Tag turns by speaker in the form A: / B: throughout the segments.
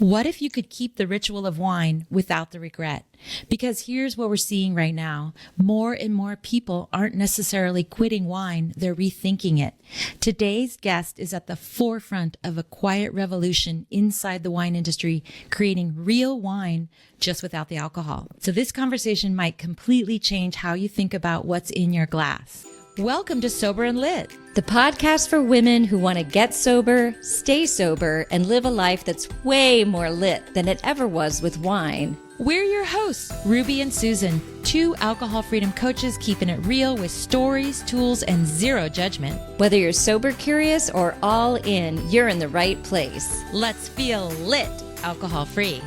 A: What if you could keep the ritual of wine without the regret? Because here's what we're seeing right now. More and more people aren't necessarily quitting wine, they're rethinking it. Today's guest is at the forefront of a quiet revolution inside the wine industry, creating real wine just without the alcohol. So this conversation might completely change how you think about what's in your glass. Welcome to Sober and Lit,
B: the podcast for women who want to get sober, stay sober, and live a life that's way more lit than it ever was with wine.
A: We're your hosts, Ruby and Susan, two alcohol freedom coaches keeping it real with stories, tools, and zero judgment.
B: Whether you're sober curious or all in, you're in the right place.
A: Let's feel lit, alcohol free.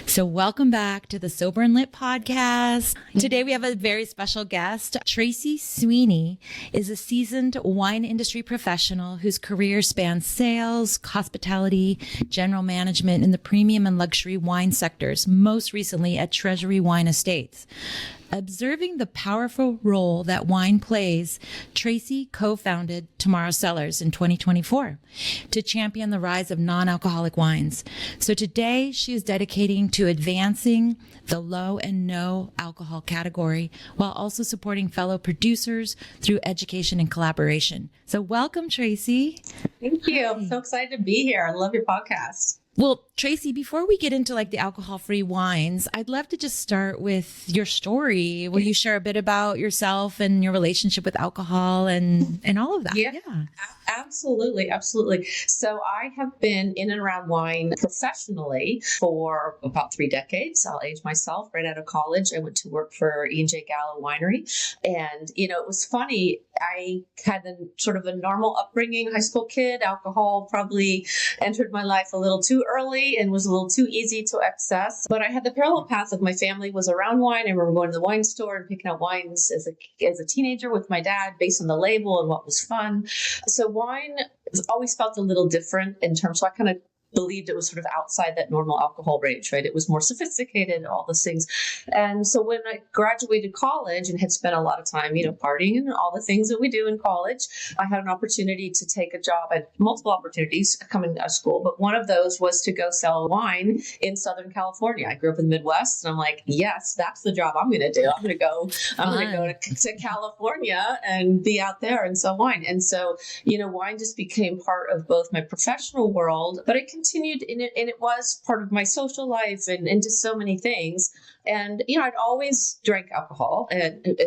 A: So welcome back to the Sober and Lit podcast. Today we have a very special guest. Tracy Sweeney is a seasoned wine industry professional whose career spans sales, hospitality, general management in the premium and luxury wine sectors, most recently at Treasury Wine Estates. Observing the powerful role that wine plays, Tracy co-founded Tomorrow Cellars in 2024 to champion the rise of non-alcoholic wines. So today she is dedicating to advancing the low and no alcohol category while also supporting fellow producers through education and collaboration. So welcome, Tracy.
C: Thank you. I'm so excited to be here. I love your podcast.
A: Well, Tracy, before we get into the alcohol-free wines, I'd love to just start with your story. Will you share a bit about yourself and your relationship with alcohol and all of that?
C: Yeah. Absolutely. Absolutely. So I have been in and around wine professionally for about 3 decades. I'll age myself. Right out of college, I went to work for E&J Gallo Winery. And, it was funny. I had sort of a normal upbringing, high school kid. Alcohol probably entered my life a little too early and was a little too easy to access. But I had the parallel path of my family was around wine. I remember going to the wine store and picking out wines as a teenager with my dad based on the label and what was fun. So wine has always felt a little different in terms, so I kind of believed it was sort of outside that normal alcohol range, right? It was more sophisticated, all those things. And so when I graduated college and had spent a lot of time, partying and all the things that we do in college, I had an opportunity to take a job at multiple opportunities coming out of school. But one of those was to go sell wine in Southern California. I grew up in the Midwest and I'm like, yes, that's the job I'm going to do. I'm going to go to California and be out there and sell wine. And so, wine just became part of both my professional world, but it continued in it, and it was part of my social life and just so many things. And I'd always drank alcohol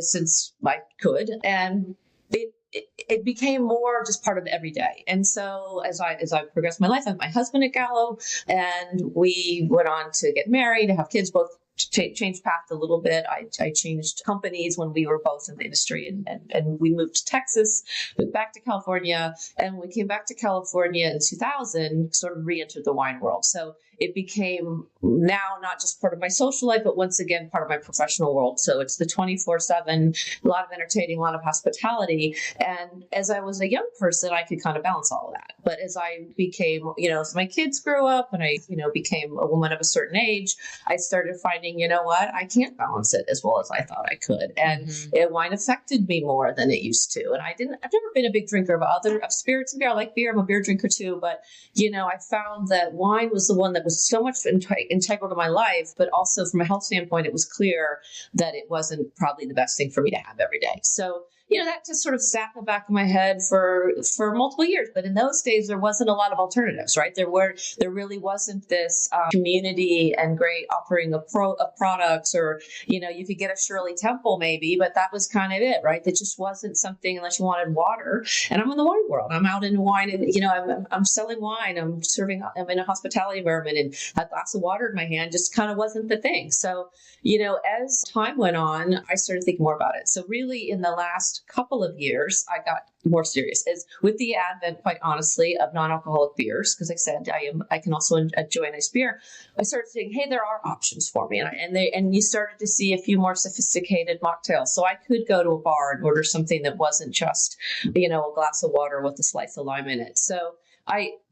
C: since I could, and it became more just part of every day. And so as I progressed my life, I met my husband at Gallo, and we went on to get married, to have kids, both changed path a little bit. I changed companies when we were both in the industry, and we moved to Texas, moved back to California, and we came back to California in 2000, sort of re-entered the wine world. So it became now not just part of my social life, but once again, part of my professional world. So it's the 24/7, a lot of entertaining, a lot of hospitality. And as I was a young person, I could kind of balance all of that. But as I became, as my kids grew up and I, became a woman of a certain age, I started finding, I can't balance it as well as I thought I could. And wine affected me more than it used to. And I've never been a big drinker of spirits and beer. I like beer. I'm a beer drinker too. But, I found that wine was the one that was so much integral to my life, but also from a health standpoint, it was clear that it wasn't probably the best thing for me to have every day. So, that just sort of sat in the back of my head for multiple years. But in those days, there wasn't a lot of alternatives, right? There really wasn't this community and great offering of products, or, you could get a Shirley Temple maybe, but that was kind of it, right? That just wasn't something unless you wanted water. And I'm in the wine world. I'm out in wine and, I'm selling wine. I'm in a hospitality environment, and a glass of water in my hand just kind of wasn't the thing. So, as time went on, I started thinking more about it. So really in the last couple of years, I got more serious as with the advent, quite honestly, of non-alcoholic beers, because I said I can also enjoy a nice beer. I started saying, hey, there are options for me, and you started to see a few more sophisticated mocktails. So I could go to a bar and order something that wasn't just a glass of water with a slice of lime in it. So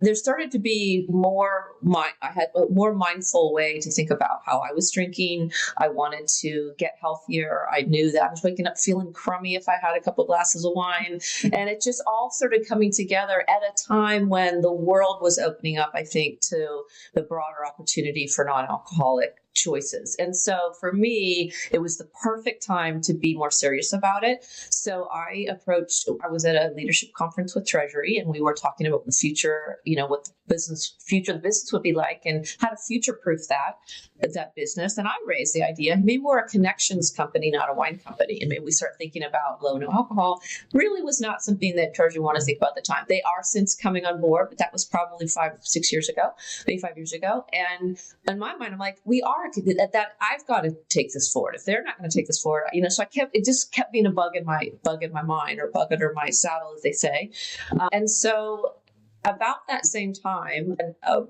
C: there started to be I had a more mindful way to think about how I was drinking. I wanted to get healthier. I knew that I was waking up feeling crummy if I had a couple glasses of wine. And it just all started coming together at a time when the world was opening up, I think, to the broader opportunity for non-alcoholic choices. And so for me, it was the perfect time to be more serious about it. So I was at a leadership conference with Treasury, and we were talking about the future, what the future of the business would be like and how to future-proof that business. And I raised the idea, maybe we're a connections company, not a wine company. And maybe we start thinking about low, no alcohol. Really was not something that Treasury wanted to think about at the time. They are since coming on board, but that was probably 5 years ago. And in my mind, I'm like, we are that I've got to take this forward. If they're not going to take this forward, so it just kept being a bug in my mind, or bug under my saddle, as they say. And so about that same time, a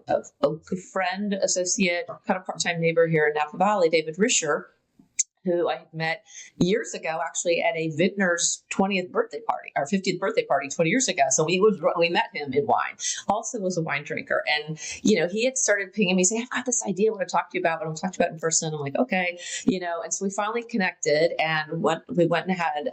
C: friend, associate, kind of part-time neighbor here in Napa Valley, David Risher, who I had met years ago, actually at a vintner's 20th birthday party, or 50th birthday party 20 years ago. So we met him in wine. Also was a wine drinker. And, he had started pinging me, saying, I've got this idea I want to talk to you about, but I want to talk to you about it in person. I'm like, okay, and so we finally connected, and we went and had,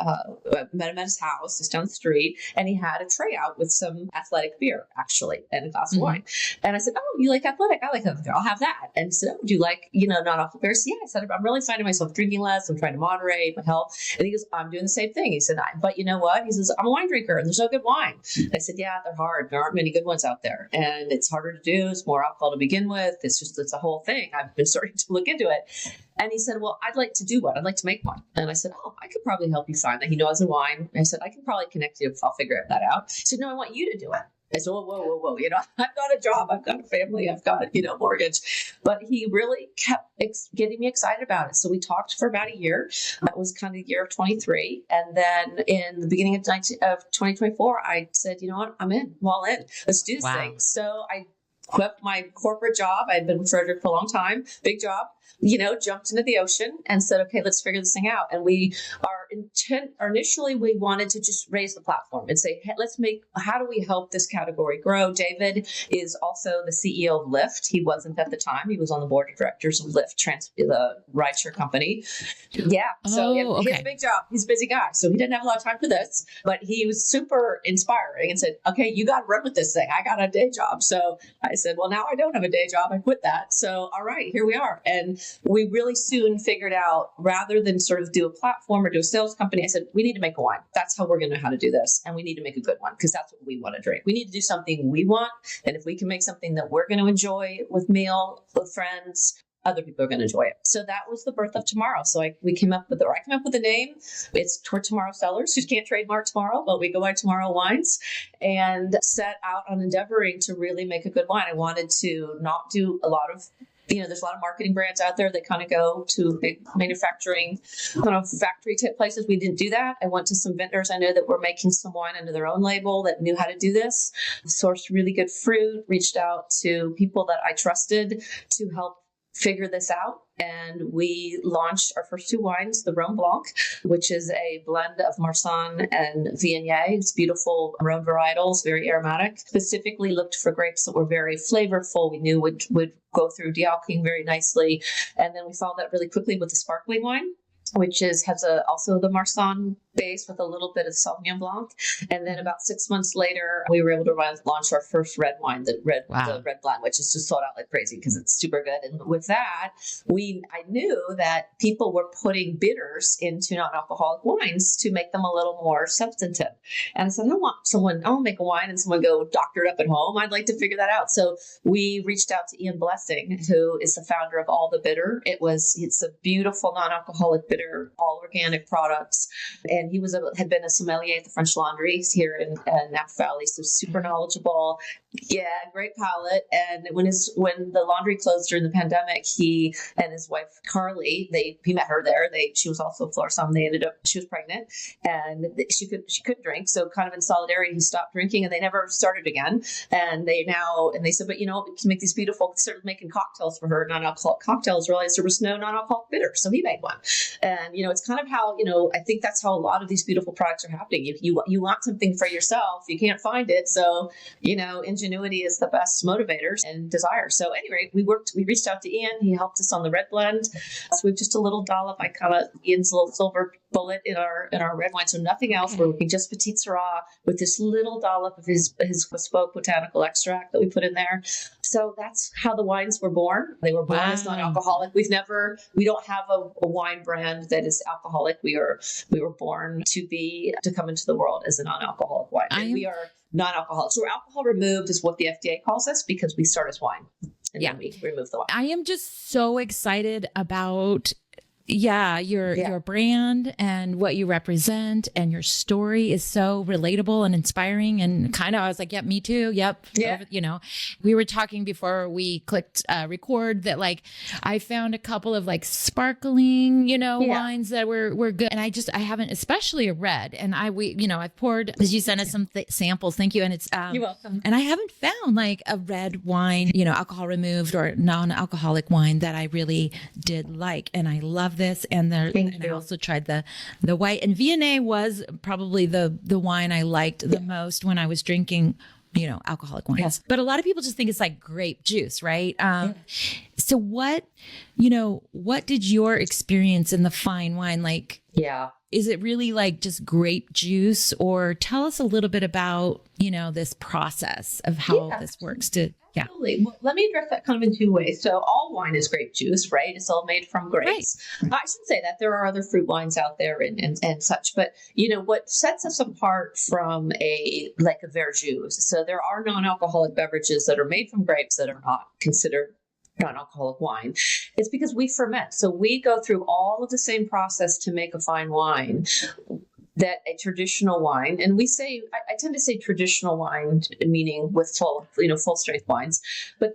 C: met him at his house just down the street, and he had a tray out with some athletic beer, actually, and a glass of wine. And I said, oh, you like athletic? I like athletic. I'll have that. And he said, oh, do you like, non-alcoholic beers? Yeah. I said, I'm really finding myself drinking less. I'm trying to moderate my health. And he goes, I'm doing the same thing. He said, but you know what? He says, I'm a wine drinker and there's no good wine. I said, yeah, they're hard. There aren't many good ones out there. And it's harder to do. It's more alcohol to begin with. It's a whole thing. I've been starting to look into it. And he said, well, I'd like to do one. I'd like to make one. And I said, oh, I could probably help you find that. He knows the wine. I said, I can probably connect you. I'll figure that out. He said, no, I want you to do it. I said, whoa. I've got a job. I've got a family. I've got, mortgage. But he really kept getting me excited about it. So we talked for about a year. That was kind of the year of 23. And then in the beginning of 2024, I said, you know what? I'm in. I'm all in. Let's do this thing. So I quit my corporate job. I'd been with Frederick for a long time. Big job. Jumped into the ocean and said, okay, let's figure this thing out. And initially we wanted to just raise the platform and say, hey, how do we help this category grow? David is also the CEO of Lyft. He wasn't at the time. He was on the board of directors of Lyft, the rideshare company. Yeah. So he has a big job. He's a busy guy. So he didn't have a lot of time for this, but he was super inspiring and said, okay, you got to run with this thing. I got a day job. So I said, well, now I don't have a day job. I quit that. So, all right, here we are. And we really soon figured out, rather than sort of do a platform or do a sales company, I said, we need to make a wine. That's how we're going to know how to do this. And we need to make a good one because that's what we want to drink. We need to do something we want. And if we can make something that we're going to enjoy with meal, with friends, other people are going to enjoy it. So that was the birth of Tomorrow. So I came up with the name. It's Tomorrow Cellars. You can't trademark Tomorrow, but we go by Tomorrow Wines, and set out on endeavoring to really make a good wine. I wanted to not do a lot of there's a lot of marketing brands out there that kind of go to big manufacturing kind of factory type places. We didn't do that. I went to some vintners I know that were making some wine under their own label that knew how to do this, sourced really good fruit, reached out to people that I trusted to help figure this out. And we launched our first 2 wines, the Rhone Blanc, which is a blend of Marsanne and Viognier. It's beautiful Rhone varietals, very aromatic. Specifically looked for grapes that were very flavorful. We knew would go through de-alking very nicely. And then we followed that really quickly with the sparkling wine, which has also the Marsanne base with a little bit of Sauvignon Blanc. And then about 6 months later, we were able to launch our first red wine, the red blend, which is just sold out like crazy because it's super good. And with that, I knew that people were putting bitters into non-alcoholic wines to make them a little more substantive. And I said, I want make a wine and someone go doctor it up at home. I'd like to figure that out. So we reached out to Ian Blessing, who is the founder of All the Bitter. It's a beautiful non-alcoholic bitter, all organic products. And he had been a sommelier at the French Laundry here in Napa Valley, so super knowledgeable. Yeah, great palate. And when the laundry closed during the pandemic, he and his wife Carly, he met her there. She was also a floor somm. She was pregnant and she couldn't drink. So kind of in solidarity, he stopped drinking and they never started again. And they said, but we can make these beautiful, started making cocktails for her, non-alcoholic cocktails, realized there was no non-alcoholic bitter. So he made one. And, it's kind of how, I think that's how a lot of these beautiful products are happening. If you want something for yourself, you can't find it. So, enjoy ingenuity is the best motivators and desire. So anyway, we reached out to Ian. He helped us on the red blend. So we've just a little dollop. I kind of Ian's little silver bullet in our red wine. So nothing else. We're working just Petite Syrah with this little dollop of his bespoke botanical extract that we put in there. So that's how the wines were born. They were born as non-alcoholic. We don't have a wine brand that is alcoholic. We were born to come into the world as a non-alcoholic wine. We are non-alcoholic. So alcohol removed is what the FDA calls us because we start as wine. And then we remove the wine.
A: I am just so excited about your brand and what you represent, and your story is so relatable and inspiring, and kind of, I was like, yep, me too. Yep. Yeah. You know, we were talking before we clicked record that like, I found a couple of like sparkling, wines that were good. And I haven't, especially a red. And I've poured, as you sent us some samples. Thank you. And it's,
C: you're welcome.
A: And I haven't found like a red wine, alcohol removed or non-alcoholic wine that I really did like. And I love this. And I also tried the white, and Viognier was probably the wine I liked the most when I was drinking, alcoholic wines. Yeah. But a lot of people just think it's like grape juice, right? So what did your experience in the fine wine like?
C: Yeah.
A: Is it really like just grape juice, or tell us a little bit about, this process of how this works
C: Absolutely. Well, let me address that kind of in two ways. So all wine is grape juice, right? It's all made from grapes. Right. I should say that there are other fruit wines out there and such, but what sets us apart from a verjus. So there are non-alcoholic beverages that are made from grapes that are not considered non-alcoholic wine. It's because we ferment. So we go through all of the same process to make a fine wine that a traditional wine, and I tend to say traditional wine, meaning with full strength wines, but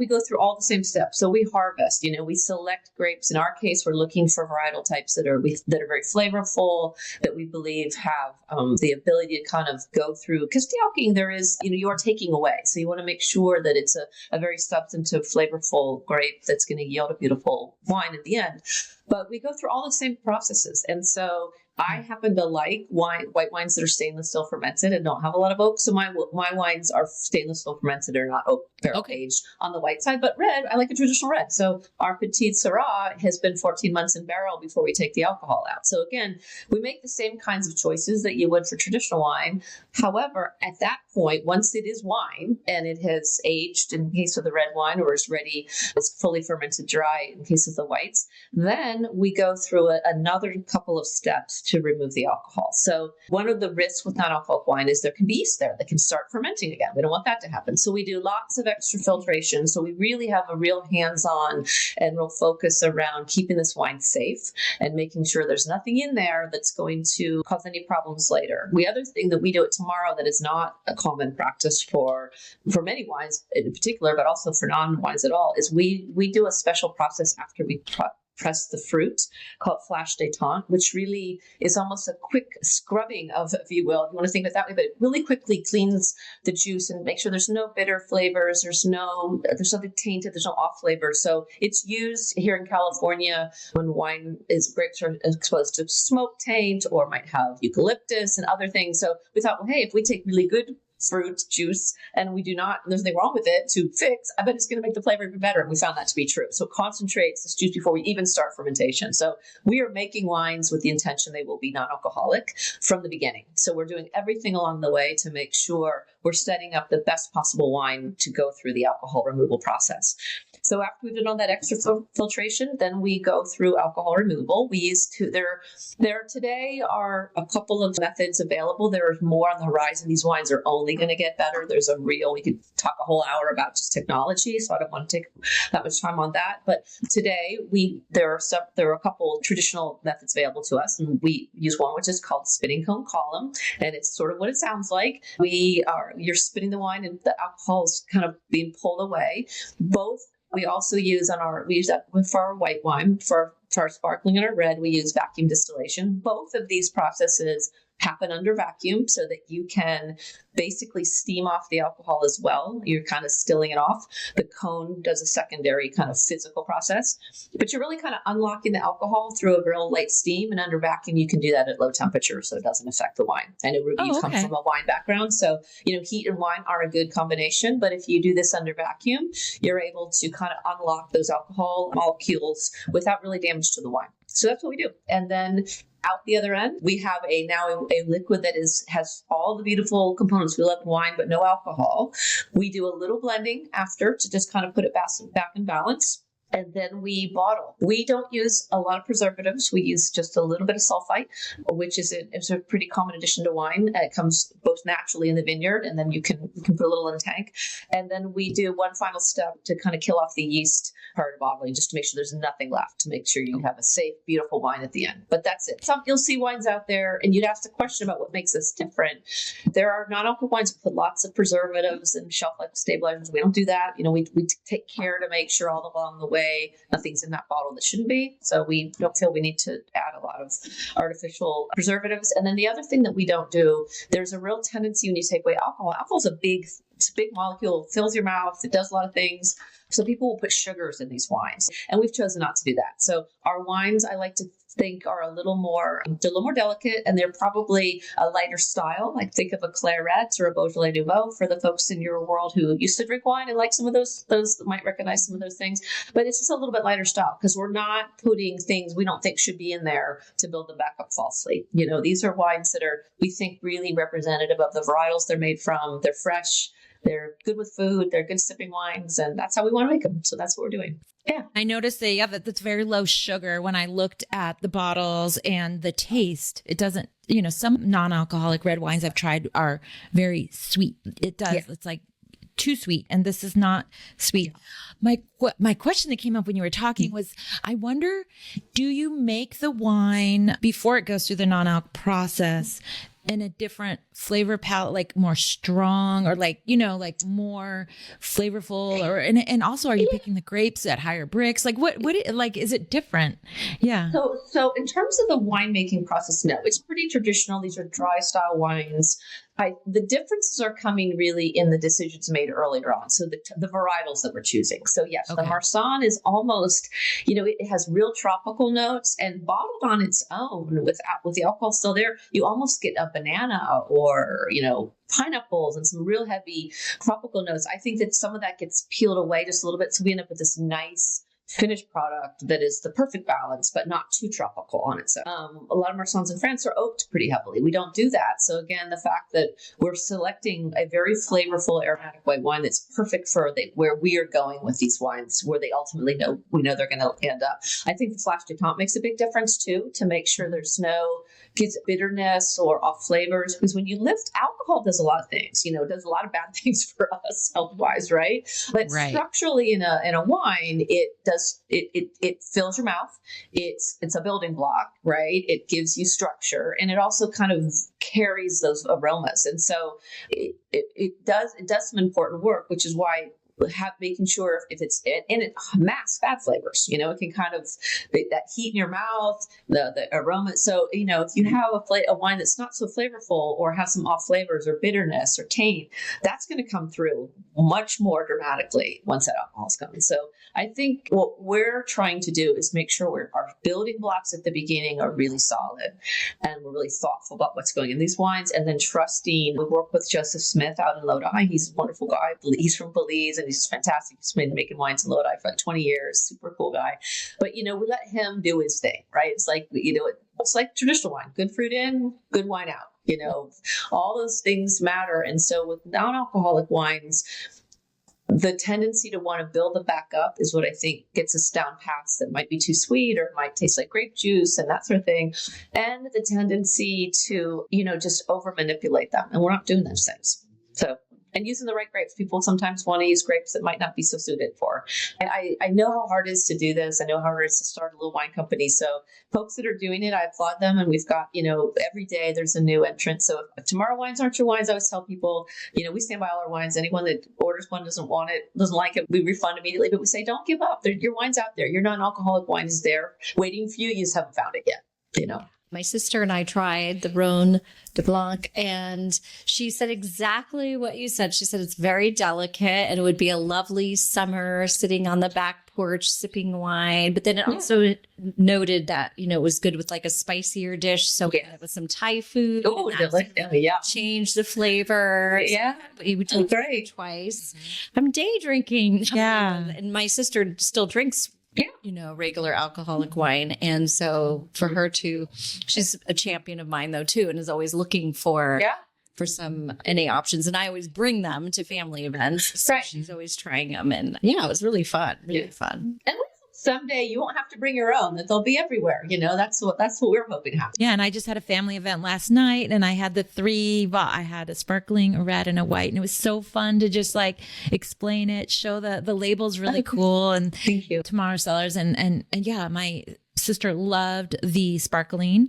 C: we go through all the same steps. So we harvest, we select grapes. In our case, we're looking for varietal types that are very flavorful, that we believe have the ability to kind of go through, because stalking, there is, you are taking away. So you want to make sure that it's a very substantive, flavorful grape that's going to yield a beautiful wine at the end. But we go through all the same processes. And so I happen to like white wines that are stainless steel fermented and don't have a lot of oak. So my wines are stainless steel fermented or not oak barrel aged on the white side. But red, I like a traditional red. So our Petite Syrah has been 14 months in barrel before we take the alcohol out. So again, we make the same kinds of choices that you would for traditional wine. However, at that point, once it is wine and it has aged in case of the red wine, or is ready, it's fully fermented dry in case of the whites, then we go through another couple of steps to remove the alcohol. So one of the risks with non-alcoholic wine is there can be yeast there that can start fermenting again. We don't want that to happen. So we do lots of extra filtration. So we really have a real hands-on and real focus around keeping this wine safe and making sure there's nothing in there that's going to cause any problems later. The other thing that we do at Tomorrow that is not a common practice for many wines in particular, but also for non-wines at all, is we do a special process after we press the fruit called flash détente, which really is almost a quick scrubbing of, if you will, if you want to think of it that way, but it really quickly cleans the juice and make sure there's no bitter flavors, there's nothing tainted, there's no off flavor. So it's used here in California when grapes are exposed to smoke taint or might have eucalyptus and other things. So we thought, well, hey, if we take really good fruit juice and there's nothing wrong with it to fix, I bet it's going to make the flavor even better. And we found that to be true. So it concentrates this juice before we even start fermentation. So we are making wines with the intention they will be non-alcoholic from the beginning. So we're doing everything along the way to make sure we're setting up the best possible wine to go through the alcohol removal process. So after we've done all that extra filtration, then we go through alcohol removal. We use there today are a couple of methods available. There is more on the horizon. These wines are only going to get better. We could talk a whole hour about just technology, so I don't want to take that much time on that. But today there are a couple traditional methods available to us, and we use one which is called spinning cone column, and it's sort of what it sounds like. You're spinning the wine, and the alcohol is kind of being pulled away. We also use that for our white wine. For our sparkling and our red, we use vacuum distillation. Both of these processes happen under vacuum so that you can basically steam off the alcohol as well. You're kind of stilling it off. The cone does a secondary kind of physical process, but you're really kind of unlocking the alcohol through a real light steam, and under vacuum, you can do that at low temperature so it doesn't affect the wine. I know Ruby, you come from a wine background, so heat and wine are a good combination, but if you do this under vacuum, you're able to kind of unlock those alcohol molecules without really damage to the wine. So that's what we do. And then out the other end, we have now a liquid that has all the beautiful components we love in wine, but no alcohol. We do a little blending after to just kind of put it back in balance. And then we bottle. We don't use a lot of preservatives. We use just a little bit of sulfite, which is a pretty common addition to wine. It comes both naturally in the vineyard, and then you can put a little in a tank. And then we do one final step to kind of kill off the yeast prior to bottling, just to make sure there's nothing left, to make sure you have a safe, beautiful wine at the end. But that's it. You'll see wines out there, and you'd ask the question about what makes us different. There are non-alcohol wines that put lots of preservatives and shelf life stabilizers. We don't do that. We take care to make sure all along the way nothing's in that bottle that shouldn't be. So we don't feel we need to add a lot of artificial preservatives. And then the other thing that we don't do, there's a real tendency when you take away alcohol. Alcohol is a big molecule, fills your mouth, it does a lot of things. So people will put sugars in these wines, and we've chosen not to do that. So our wines, I like to think, are a little more delicate, and they're probably a lighter style. Like think of a Clairette or a Beaujolais Nouveau for the folks in your world who used to drink wine and like some of those might recognize some of those things. But it's just a little bit lighter style because we're not putting things we don't think should be in there to build them back up falsely. These are wines that are, we think, really representative of the varietals they're made from. They're fresh. They're good with food. They're good sipping wines, and that's how we want to make them. So that's what we're doing. Yeah.
A: I noticed that's very low sugar when I looked at the bottles and the taste. It doesn't, some non-alcoholic red wines I've tried are very sweet. It does. Yeah. It's like too sweet. And this is not sweet. Yeah. My question that came up when you were talking was, I wonder, do you make the wine before it goes through the non-alc process in a different flavor palette, like more strong or like more flavorful, and also are you picking the grapes at higher bricks? Like is it different? Yeah.
C: So in terms of the winemaking process, no, it's pretty traditional. These are dry style wines. The differences are coming really in the decisions made earlier on. So the varietals that we're choosing. So yes, the Marsanne is almost, it has real tropical notes, and bottled on its own with the alcohol still there, you almost get a banana or, pineapples and some real heavy tropical notes. I think that some of that gets peeled away just a little bit. So we end up with this nice finished product that is the perfect balance, but not too tropical on its own. A lot of Marsannes in France are oaked pretty heavily. We don't do that. So again, the fact that we're selecting a very flavorful aromatic white wine that's perfect for where we are going with these wines, where they ultimately we know they're going to end up. I think the Flash du Temps makes a big difference too, to make sure there's no bitterness or off flavors, because when you lift, alcohol does a lot of things, it does a lot of bad things for us health-wise, right? But structurally in a wine, it fills your mouth. It's a building block, right? It gives you structure, and it also kind of carries those aromas. And so it does some important work, which is why making sure if it's and it masks bad flavors, it can kind of that heat in your mouth, the aroma. So if you have a wine that's not so flavorful or has some off flavors or bitterness or taint, that's going to come through much more dramatically once that alcohol's coming. So I think what we're trying to do is make sure our building blocks at the beginning are really solid, and we're really thoughtful about what's going in these wines, and then trusting. We work with Joseph Smith out in Lodi. He's a wonderful guy. He's from Belize, and he's fantastic. He's been making wines in Lodi for like 20 years. Super cool guy. But, we let him do his thing, right? It's like, it's like traditional wine. Good fruit in, good wine out. All those things matter. And so with non-alcoholic wines, the tendency to want to build them back up is what I think gets us down paths that might be too sweet or might taste like grape juice and that sort of thing. And the tendency to, just over manipulate them. And we're not doing those things. So, and using the right grapes. People sometimes want to use grapes that might not be so suited for. And I know how hard it is to do this. I know how hard it is to start a little wine company. So folks that are doing it, I applaud them. And we've got, every day there's a new entrant. So if tomorrow wines aren't your wines, I always tell people, we stand by all our wines. Anyone that orders one, doesn't want it, doesn't like it, we refund immediately. But we say, don't give up. Your wine's out there. Your non-alcoholic wine is there waiting for you. You just haven't found it yet.
B: My sister and I tried the Rhone de Blanc, and she said exactly what you said. She said it's very delicate and it would be a lovely summer sitting on the back porch sipping wine. But then it also noted that, it was good with like a spicier dish. So we had it with some Thai food.
C: Oh, delicious. Yeah.
B: Change the flavor.
C: Yeah.
B: We would do it twice. I'm day drinking.
A: Yeah.
B: And my sister still drinks regular alcoholic wine. And so for her she's a champion of mine though too, and is always looking for some NA options. And I always bring them to family events. So she's always trying them. And it was really fun. Really fun.
C: And someday you won't have to bring your own, that they'll be everywhere. That's what we're hoping to happen.
A: Yeah. And I just had a family event last night, and I had the three, I had a sparkling, a red, and a white. And it was so fun to just like explain it, show the labels really cool. And
C: thank you.
A: Tomorrow Cellars. And yeah, my sister loved the sparkling,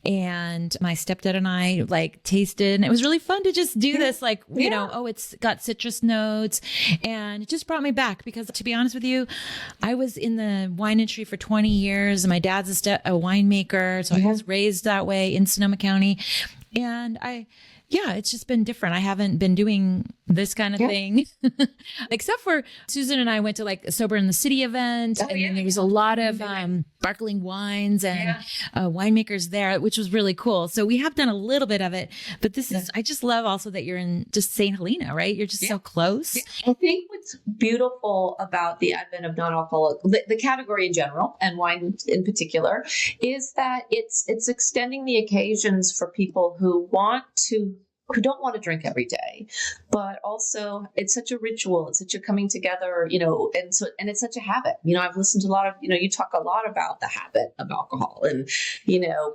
A: and my stepdad and I like tasted, and it was really fun to just do this, like, it's got citrus notes, and it just brought me back, because to be honest with you, I was in the wine industry for 20 years, and my dad's a winemaker. So I was raised that way in Sonoma County, and it's just been different. I haven't been doing this kind of thing, except for Susan and I went to like a Sober in the City event, and then there was a lot of sparkling wines and winemakers there, which was really cool. So we have done a little bit of it, but this is, I just love also that you're in just St. Helena, right? You're just so close.
C: Yeah. I think what's beautiful about the advent of non-alcoholic, the category in general, and wine in particular, is that it's extending the occasions for people who don't want to drink every day, but also it's such a ritual. It's such a coming together, and it's such a habit. I've listened to a lot of, you talk a lot about the habit of alcohol, and,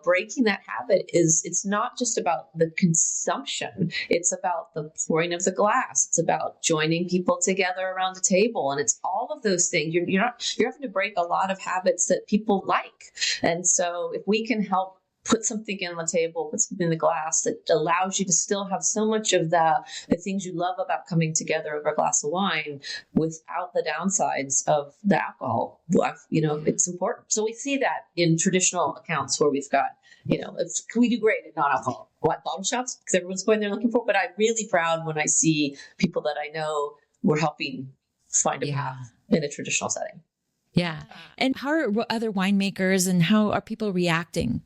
C: breaking that habit it's not just about the consumption. It's about the pouring of the glass. It's about joining people together around the table. And it's all of those things. You're having to break a lot of habits that people like. And so if we can help put something on the table, put something in the glass that allows you to still have so much of the things you love about coming together over a glass of wine without the downsides of the alcohol, it's important. So we see that in traditional accounts where we've got, we do great at non-alcohol bottle shops, because everyone's going there looking for, but I'm really proud when I see people that I know we're helping find a path in a traditional setting.
A: Yeah. And how are other winemakers, and how are people reacting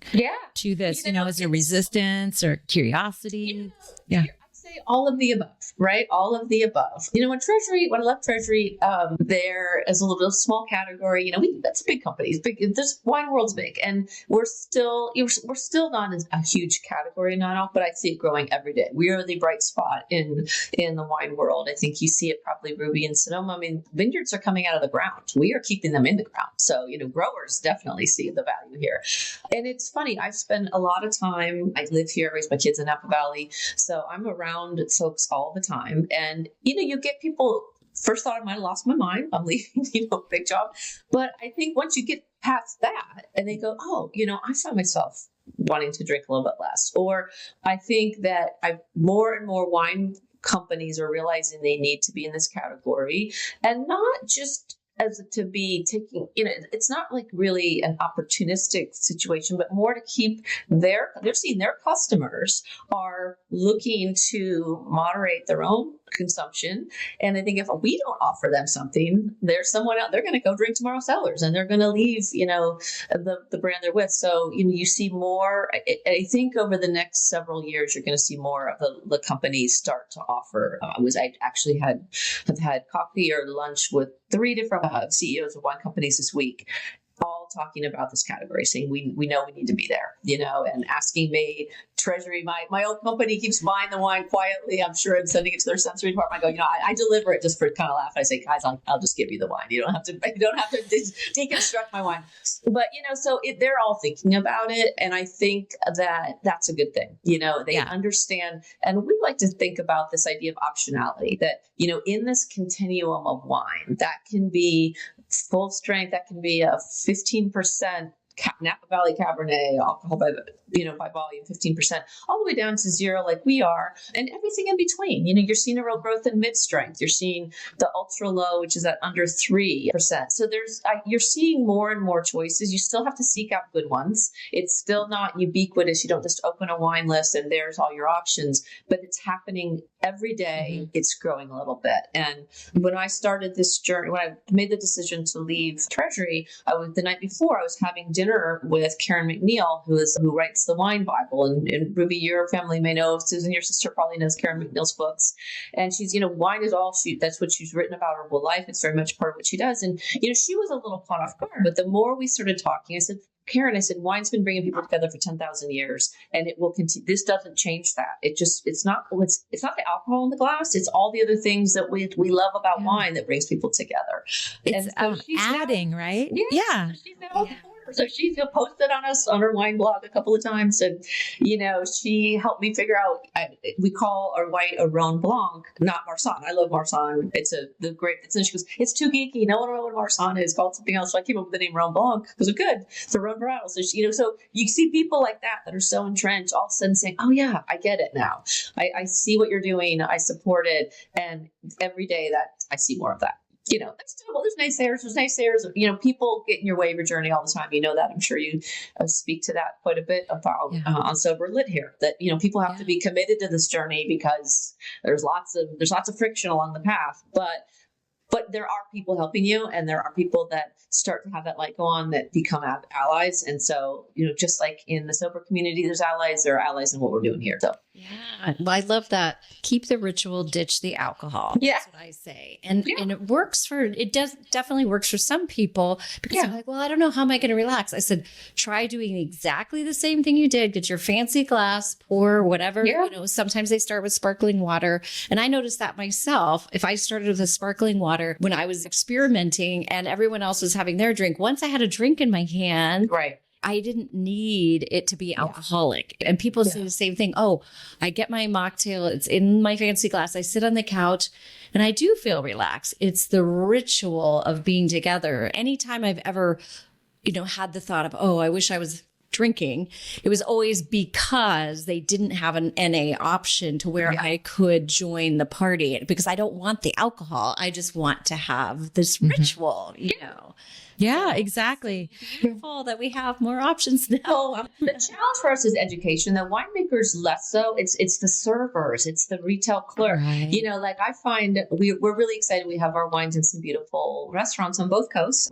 A: to this? Is there resistance or curiosity?
C: I'd say all of the above, right? All of the above. When I left Treasury, there as a little small category, that's a big company. It's big. This wine world's big, and we're still not a huge category non-alc, but I see it growing every day. We are the bright spot in the wine world. I think you see it probably Ruby and Sonoma. I mean, vineyards are coming out of the ground. We are keeping them in the ground. So, growers definitely see the value here. And it's funny. I've spent a lot of time. I live here, raised my kids in Napa Valley, so I'm around folks all the time. And, you get people, first thought I might have lost my mind. I'm leaving, big job. But I think once you get past that and they go, oh, I find myself wanting to drink a little bit less. Or I think that more and more wine companies are realizing they need to be in this category, and not just as to be taking, it's not like really an opportunistic situation, but more to keep they're seeing their customers are looking to moderate their own consumption. And I think if we don't offer them something, there's someone out, they're going to go drink Tomorrow Cellars, and they're going to leave, the brand they're with. So, you see more, I think over the next several years, you're going to see more of the companies start to offer. I actually have had coffee or lunch with 3 different CEOs of wine companies this week, all talking about this category, saying we know we need to be there, and asking me, Treasury, my old company keeps buying the wine quietly. I'm sure I'm sending it to their sensory department. I go, I deliver it just for kind of laugh. I say, guys, I'll just give you the wine. You don't have to deconstruct my wine. But, so they're all thinking about it. And I think that that's a good thing. They understand. And we like to think about this idea of optionality, that, in this continuum of wine, that can be full strength, that can be a 15% Napa Valley Cabernet, alcohol by volume, 15%, all the way down to zero, like we are, and everything in between. You're seeing a real growth in mid strength. You're seeing the ultra low, which is at under 3%. So you're seeing more and more choices. You still have to seek out good ones. It's still not ubiquitous. You don't just open a wine list and there's all your options, but it's happening every day. It's growing a little bit. And when I started this journey, when I made the decision to leave Treasury, the night before I was having dinner with Karen McNeil, who writes the Wine Bible. And Ruby, your family may know, Susan, your sister probably knows Karen McNeil's books. And she's, wine is all that's what she's written about her whole life. It's very much part of what she does. And, she was a little caught off guard. But the more we started talking, I said, Karen, I said, wine's been bringing people together for 10,000 years, and it will continue. This doesn't change that. It's not the alcohol in the glass. It's all the other things that we love about wine that brings people together.
A: It's adding, right? Yeah.
C: She's now so she's posted on her wine blog a couple of times, and she helped me figure out. We call our white a Rhone Blanc, not Marsanne. I love Marsanne. It's the great. And she goes, it's too geeky. No one knows what Marsanne is. Called something else. So I came up with the name Rhone Blanc because it's good. It's a Rhone varietal. So so you see people like that are so entrenched, all of a sudden saying, "Oh yeah, I get it now. I see what you're doing. I support it." And every day that I see more of that. There's naysayers. People get in your way of your journey all the time. That. I'm sure you speak to that quite a bit about on Sober Lit here. That people have to be committed to this journey because there's lots of friction along the path. But there are people helping you, and there are people that start to have that light go on that become allies. And so, just like in the sober community, there's allies. There are allies in what we're doing here. So.
B: Yeah, well, I love that. Keep the ritual, ditch the alcohol.
C: Yeah,
B: that's what I say, and it works definitely works for some people because they're like, well, I don't know, how am I going to relax? I said, try doing exactly the same thing you did. Get your fancy glass, pour whatever.
C: Yeah.
B: Sometimes they start with sparkling water, and I noticed that myself. If I started with a sparkling water when I was experimenting, and everyone else was having their drink, once I had a drink in my hand,
C: right.
B: I didn't need it to be alcoholic. And people say the same thing. Oh, I get my mocktail. It's in my fancy glass. I sit on the couch and I do feel relaxed. It's the ritual of being together. Anytime I've ever, had the thought of, oh, I wish I was drinking, it was always because they didn't have an NA option to where I could join the party, because I don't want the alcohol. I just want to have this ritual,
A: Yeah, exactly.
B: Beautiful that we have more options now.
C: Well, the challenge for us is education. The winemakers less so. It's the servers. It's the retail clerk.
A: Right.
C: I find we're really excited. We have our wines in some beautiful restaurants on both coasts.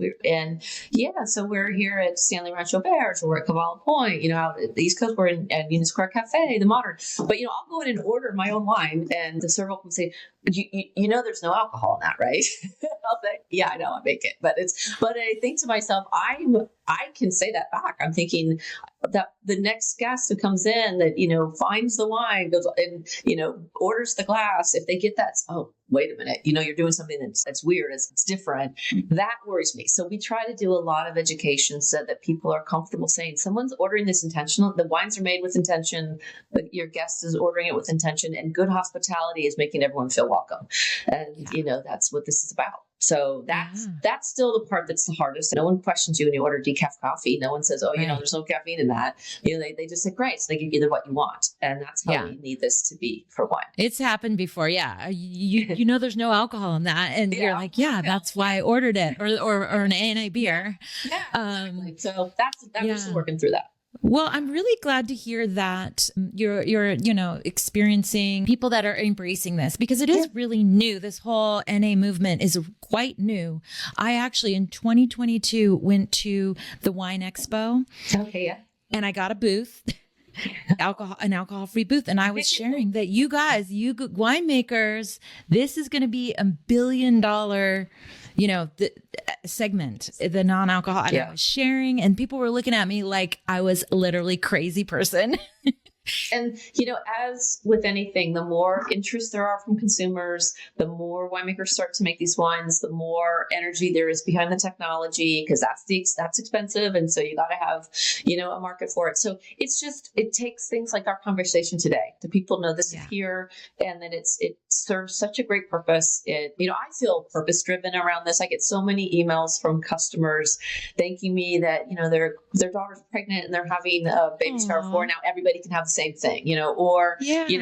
C: So we're here at Stanley Rancho Bears, or we're at Cavallo Point. Out at the East Coast, we're at Union Square Cafe, the Modern. But I'll go in and order my own wine, and the server will say, there's no alcohol in that, right? I'll say, yeah, I know, I make it, but I think to myself, I can say that back. I'm thinking that the next guest who comes in that, finds the wine, goes and, orders the glass. If they get that, oh, wait a minute, you're doing something that's weird, it's different. That worries me. So we try to do a lot of education so that people are comfortable saying someone's ordering this intentional. The wines are made with intention. Your guest is ordering it with intention, and good hospitality is making everyone feel welcome. And, that's what this is about. So that's still the part that's the hardest. No one questions you when you order decaf coffee. No one says, oh, there's no caffeine in that. They just say, great. So they give you what you want. And that's how we need this to be for wine.
A: It's happened before. Yeah. There's no alcohol in that. And you're like, that's why I ordered it, or an A&A beer.
C: Yeah. Exactly. So we're still working through that.
A: Well, I'm really glad to hear that you're experiencing people that are embracing this, because it is really new. This whole NA movement is quite new. I actually in 2022 went to the Wine Expo.
C: Okay, yeah.
A: And I got a booth. An alcohol-free booth, and I was sharing that you winemakers, this is going to be $1 billion, the segment, the non-alcohol. And I was sharing, and people were looking at me like I was literally crazy person.
C: And, as with anything, the more interest there are from consumers, the more winemakers start to make these wines, the more energy there is behind the technology, because that's expensive. And so you got to have, a market for it. So it takes things like our conversation today to people know this is here, and that it serves such a great purpose. I feel purpose driven around this. I get so many emails from customers thanking me that, their daughter's pregnant and they're having a baby shower for, now everybody can have the same thing, or,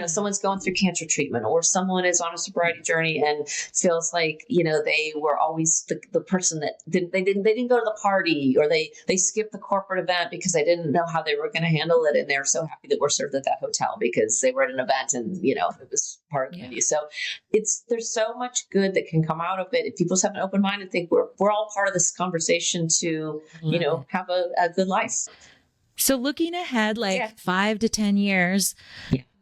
C: someone's going through cancer treatment, or someone is on a sobriety journey and feels like, they were always the person that they didn't go to the party, or they skipped the corporate event because they didn't know how they were going to handle it. And they're so happy that we're served at that hotel because they were at an event and, it was part of the menu. So there's so much good that can come out of it. If people just have an open mind and think we're all part of this conversation to, have a good life.
A: So looking ahead, 5 to 10 years,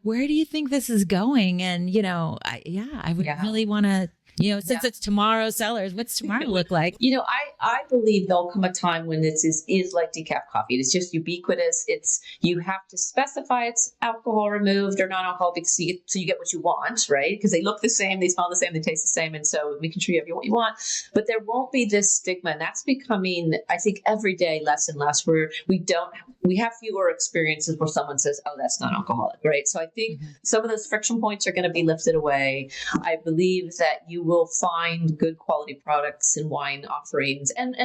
A: where do you think this is going? And, I would really want to, since it's Tomorrow Cellars, what's tomorrow look like?
C: I believe there'll come a time when this is like decaf coffee. It's just ubiquitous. You have to specify it's alcohol removed or non-alcoholic so you get what you want, right? Because they look the same, they smell the same, they taste the same. And so we can treat you what you want, but there won't be this stigma. And that's becoming, I think, every day less and less, where we have fewer experiences where someone says, oh, that's non-alcoholic, right? So I think some of those friction points are going to be lifted away. I believe that you will find good quality products and wine offerings and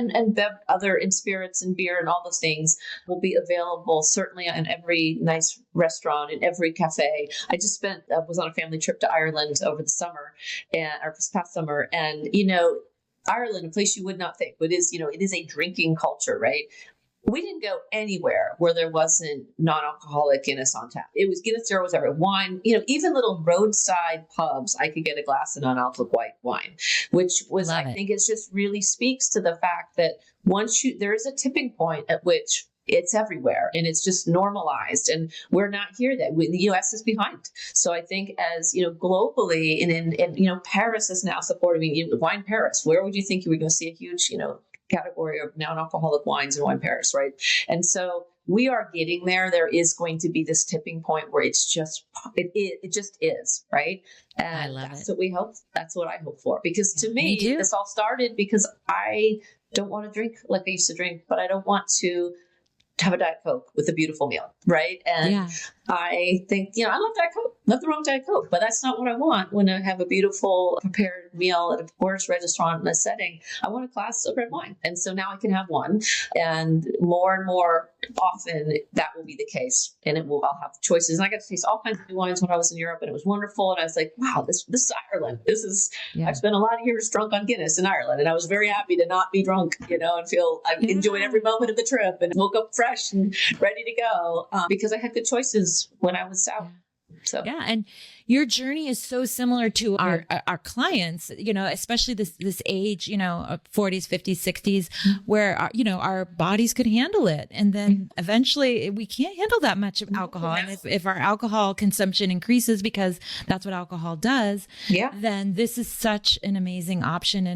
C: other in spirits and beer and all those things will be available certainly in every nice restaurant, in every cafe. I just was on a family trip to Ireland over the summer or this past summer, and Ireland, a place you would not think, but it is a drinking culture, right? We didn't go anywhere where there wasn't non-alcoholic Guinness on tap. It was Guinness, there was every wine, even little roadside pubs, I could get a glass of non-alcoholic white wine, which was, think it just really speaks to the fact that there is a tipping point at which it's everywhere and it's just normalized, and we're not here yet. The U.S. is behind. So I think as, globally and Paris is now supporting Wine Paris. Where would you think you were going to see a huge, category of non-alcoholic wines in Wine Paris, right? And so we are getting there. There is going to be this tipping point where it just is, right? And
A: I love
C: that's
A: it.
C: what we hope. That's what I hope for. Because to me, this all started because I don't want to drink like I used to drink, but I don't want to have a Diet Coke with a beautiful meal, right? And I think, I love Diet Coke, nothing wrong with Diet Coke, but that's not what I want when I have a beautiful prepared meal at a gorgeous restaurant in a setting. I want a glass of red wine. And so now I can have one, and more often that will be the case, and I'll have choices. And I got to taste all kinds of new wines when I was in Europe, and it was wonderful. And I was like, wow, this is Ireland. I've spent a lot of years drunk on Guinness in Ireland, and I was very happy to not be drunk, and feel I enjoyed every moment of the trip and woke up fresh and ready to go because I had good choices when I was out. So
A: and your journey is so similar to our clients, especially this age, 40s, 50s, 60s, where our bodies could handle it, and then eventually we can't handle that much of alcohol. And if our alcohol consumption increases, because that's what alcohol does, then this is such an amazing option.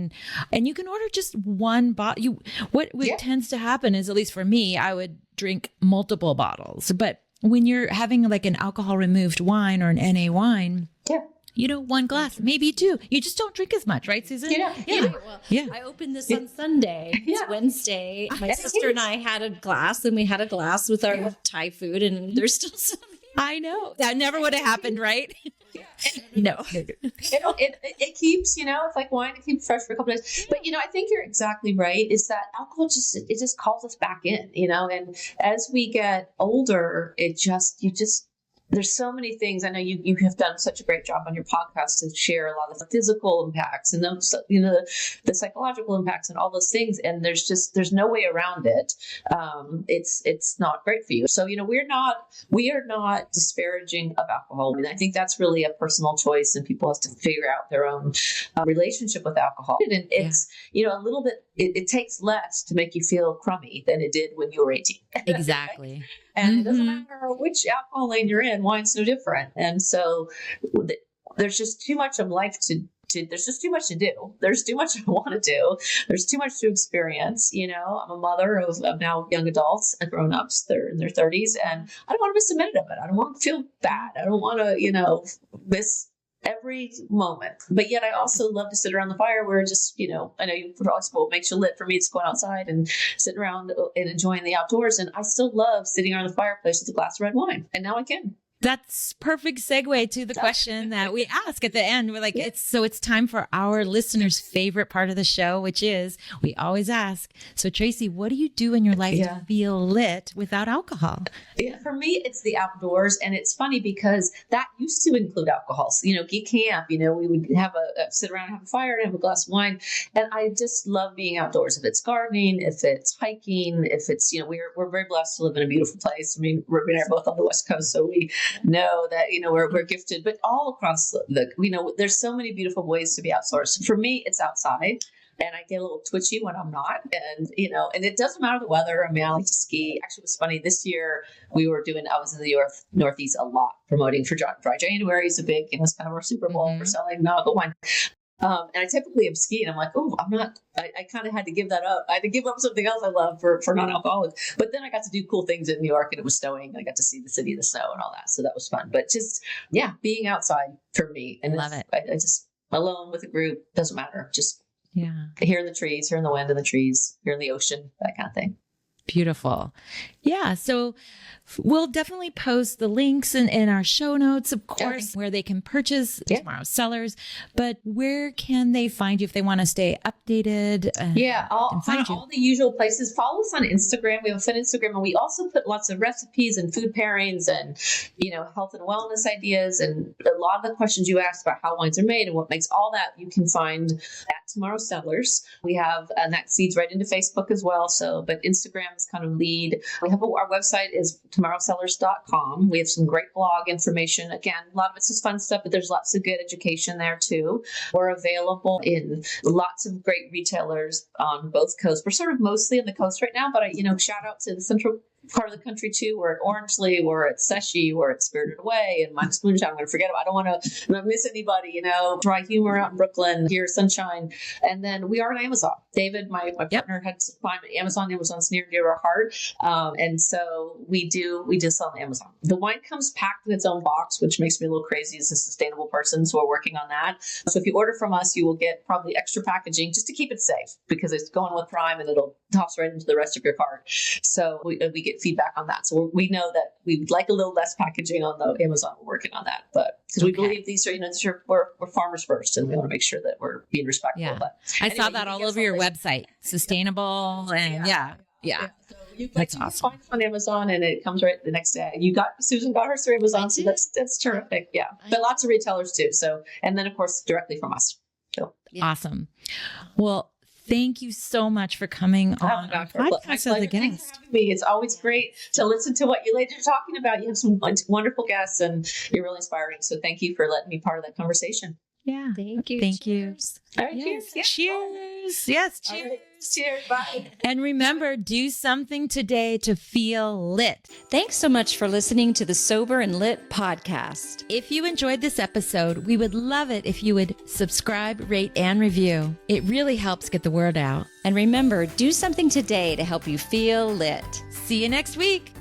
A: And you can order just one bottle. What tends to happen is, at least for me, I would drink multiple bottles, but when you're having like an alcohol removed wine or an NA wine, one glass, maybe two. You just don't drink as much, right, Susan?
B: I opened this on Sunday. It's Wednesday. My sister and I had a glass, and we had a glass with our Thai food, and there's still some.
A: I know. That never would have happened, right? No.
C: It keeps, it's like wine, it keeps fresh for a couple of days. But, I think you're exactly right, is that alcohol just calls us back in, and as we get older, there's so many things. I know you have done such a great job on your podcast to share a lot of the physical impacts and the psychological impacts and all those things. And there's no way around it. It's not great for you. So, we are not disparaging of alcohol. I mean, I think that's really a personal choice, and people have to figure out their own relationship with alcohol. And it's, a little bit, it takes less to make you feel crummy than it did when you were 18.
A: Exactly.
C: And it doesn't matter which alcohol lane you're in, wine's no different. And so there's just too much of life to there's just too much to do. There's too much I want to do. There's too much to experience. I'm a mother of now young adults and grown-ups. They're in their 30s, and I don't want to miss a minute of it. I don't want to feel bad. I don't want to, miss every moment. But yet I also love to sit around the fire where just, I know you always what makes you lit. For me, it's going outside and sitting around and enjoying the outdoors. And I still love sitting around the fireplace with a glass of red wine. And now I can.
A: That's perfect segue to the question that we ask at the end. We're like, it's time for our listeners' favorite part of the show, which is we always ask, so Tracy, what do you do in your life to feel lit without alcohol?
C: Yeah, for me, it's the outdoors. And it's funny because that used to include alcohol. So, geek camp, we would have sit around and have a fire and have a glass of wine. And I just love being outdoors. If it's gardening, if it's hiking, if it's, we're very blessed to live in a beautiful place. I mean, Ruby and I are both on the West Coast, so we know that, we're gifted, but all across there's so many beautiful ways to be outdoors. For me, it's outside. And I get a little twitchy when I'm not. And, and it doesn't matter the weather. I mean, I like to ski. Actually, it was funny. This year I was in the Northeast a lot promoting for Dry January. Is a big, it's kind of our Super Bowl for selling non-alcohol wine. And I typically am skiing. I'm like, I kind of had to give that up. I had to give up something else I love for non-alcoholic. But then I got to do cool things in New York, and it was snowing. I got to see the city of the snow and all that. So that was fun. But just, being outside for me. And
A: love it.
C: I just alone with a group, doesn't matter. Just hearing the trees, hearing the wind in the trees, hearing the ocean, that kind of thing.
A: Beautiful. Yeah. So we'll definitely post the links in our show notes, of course, where they can purchase Tomorrow Cellars. But where can they find you if they want to stay updated?
C: All the usual places. Follow us on Instagram. We have a fun Instagram, and we also put lots of recipes and food pairings and, health and wellness ideas. And a lot of the questions you asked about how wines are made and what makes all that, you can find at Tomorrow Cellars. We have, and that feeds right into Facebook as well. So, but Instagram is kind of lead. We have our website is tomorrowcellars.com. We have some great blog information. Again, a lot of it's just fun stuff, but there's lots of good education there too. We're available in lots of great retailers on both coasts. We're sort of mostly on the coast right now, but shout out to the central part of the country too. We're at Orangeley, we're at Seshi, we're at Spirited Away, and Mike's Moonshine. I'm going to forget about. I don't want to miss anybody. Dry Humor out in Brooklyn, here Sunshine, and then we are on Amazon. David, my partner, had to find Amazon. Amazon's near and dear to our heart, and so we do sell on Amazon. The wine comes packed in its own box, which makes me a little crazy as a sustainable person. So we're working on that. So if you order from us, you will get probably extra packaging just to keep it safe because it's going with Prime and it'll toss right into the rest of your cart. So we get feedback on that. So we know that we'd like a little less packaging on the Amazon. We're working on that, but because we believe these are, we're farmers first, and we want to make sure that we're being respectful.
A: Yeah.
C: But
A: I saw that all over your website, sustainable and yeah.
C: So you
A: That's
C: can
A: awesome.
C: find it on Amazon, and it comes right the next day. Susan got hers through Amazon, so that's terrific. Yeah, but lots of retailers too. So, and then of course directly from us. So
A: awesome. Well, thank you so much for coming on our podcast as a guest.
C: It's always great to listen to what you ladies are talking about. You have some wonderful guests, and you're really inspiring. So thank you for letting me be part of that conversation.
A: Yeah.
B: Thank you.
A: Thank
B: Cheers.
A: you.
C: All right,
A: Yes.
C: cheers.
A: Cheers. Yes. Cheers.
C: All right. Cheers. Bye.
A: And remember, do something today to feel lit.
B: Thanks so much for listening to the Sober and Lit podcast.
A: If you enjoyed this episode, we would love it if you would subscribe, rate, and review. It really helps get the word out.
B: And remember, do something today to help you feel lit.
A: See you next week.